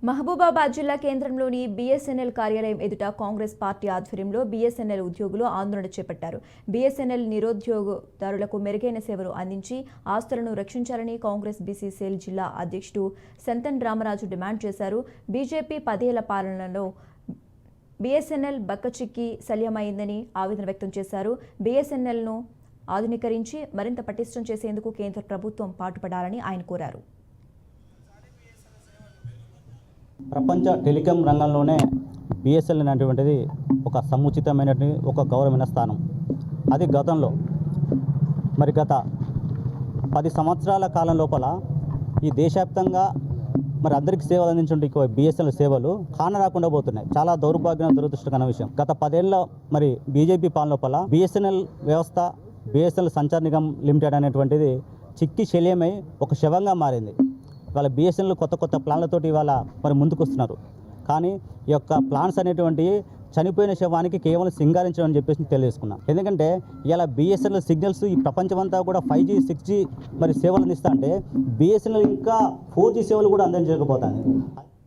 మహబూబాబాద్ జిల్లా కేంద్రంలోని బీఎస్ఎన్ఎల్ కార్యాలయం ఎదుట కాంగ్రెస్ పార్టీ ఆధ్వర్యంలో బీఎస్ఎన్ఎల్ ఉద్యోగులు ఆందోళన చేపట్టారు. బీఎస్ఎన్ఎల్ నిరుద్యోగదారులకు మెరుగైన సేవలు అందించి ఆస్తులను రక్షించాలని కాంగ్రెస్ బీసీసీఎల్ జిల్లా అధ్యక్షుడు సంతన్ రామరాజు డిమాండ్ చేశారు. బీజేపీ 10 ఏళ్ల పాలనలో బీఎస్ఎన్ఎల్ బక్కచిక్కి శల్యమైందని ఆవేదన వ్యక్తం చేశారు. బీఎస్ఎన్ఎల్ను ఆధునీకరించి మరింత పటిష్టం చేసేందుకు కేంద్ర ప్రభుత్వం పాటుపడాలని ఆయన కోరారు. ప్రపంచ టెలికాం రంగంలోనే బిఎస్ఎన్ఎల్ అనేటువంటిది ఒక సముచితమైనటువంటి ఒక గౌరవమైన స్థానం. అది గతంలో గత 10 సంవత్సరాల కాలం లోపల ఈ దేశవ్యాప్తంగా అందరికీ సేవలు అందించే బిఎస్ఎన్ఎల్ సేవలు కానరాకుండా పోతున్నాయి. చాలా దౌర్భాగ్యం, దురదృష్టకరమైన విషయం. గత 10 ఏళ్ళ బీజేపీ పాలన లోపల బిఎస్ఎన్ఎల్ వ్యవస్థ, బిఎస్ఎన్ఎల్ సంచార నిగమ్ లిమిటెడ్ అనేటువంటిది చిక్కి శల్యమై ఒక శవంగా మారింది. ఇవాళ బిఎస్ఎన్ఎల్ కొత్త ప్లాన్లతోటి ఇవాళ ముందుకు వస్తున్నారు. కానీ ఈ యొక్క ప్లాన్స్ అనేటువంటి చనిపోయిన శవానికి కేవలం సింగారించడం అని చెప్పేసి తెలియజేసుకున్నాం. ఎందుకంటే ఇలా బిఎస్ఎన్ఎల్ సిగ్నల్స్ ఈ ప్రపంచమంతా కూడా 5G 6G సేవలు అందిస్తా అంటే బిఎస్ఎన్ఎల్ ఇంకా 4G సేవలు కూడా అందించకపోతాయి.